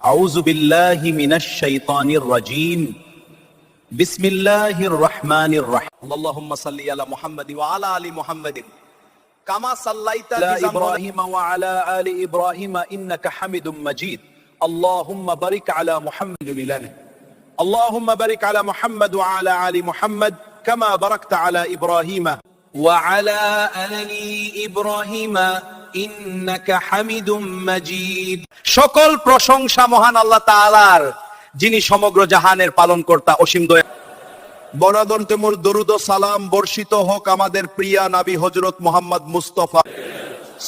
أعوذ بالله من الشيطان الرجيم بسم الله الرحمن الرحيم اللهم صل على محمد وعلى آل محمد كما صليت على إبراهيم وعلى آل إبراهيم إنك حميد مجيد اللهم بارك على محمد اللهم بارك على محمد وعلى آل محمد كما باركت على إبراهيم وعلى آل إبراهيم ইন্নাকা হামিদুম মাজিদ। সকল প্রশংসা মহান আল্লাহ তাআলার, যিনি সমগ্র জাহানের পালনকর্তা, অসীম দয়া। বরাদন্তে মোর দরুদ ও সালাম বর্ষিত হোক আমাদের প্রিয় নবী হযরত মুহাম্মদ মুস্তাফা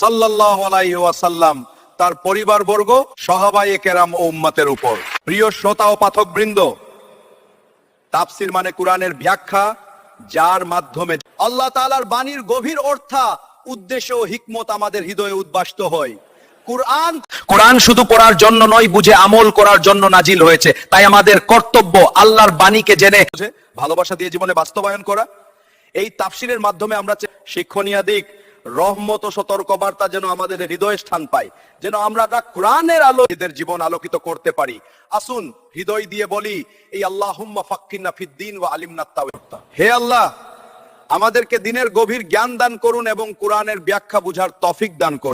সাল্লাল্লাহু আলাইহি ওয়াসাল্লাম, তার পরিবারবর্গ, সাহাবায়ে কেরাম ও উম্মতের উপর। প্রিয় শ্রোতা ও পাঠকবৃন্দ, তাফসীর মানে কোরআনের ব্যাখ্যা, যার মাধ্যমে আল্লাহ তাআলার বাণীর গভীর অর্থ, উদ্দেশ্য ও হিকমত আমাদের হৃদয়ে উদ্ভাসিত হয়। কোরআন শুধু পড়ার জন্য নয়, বুঝে আমল করার জন্য নাজিল হয়েছে। তাই আমাদের কর্তব্য আল্লাহর বাণীকে জেনে ভালোবাসা দিয়ে জীবনে বাস্তবায়ন করা। এই তাফসীরের মাধ্যমে আমরা শিক্ষণীয় দিক, রহমত ও সতর্কবার্তা যেন আমাদের হৃদয়ে স্থান পায়, যেন আমরা কোরআনের আলো এদের জীবন আলোকিত করতে পারি। আসুন হৃদয় দিয়ে বলি, এই আল্লাহুম্মা ফাক্কিহনা ফিদ্দীন ওয়া আলিমনা তাওহীদ। হে আল্লাহ, আমাদেরকে দ্বীনের গভীর জ্ঞান দান করুন এবং কোরআনের ব্যাখ্যা বুঝার তৌফিক দান করুন।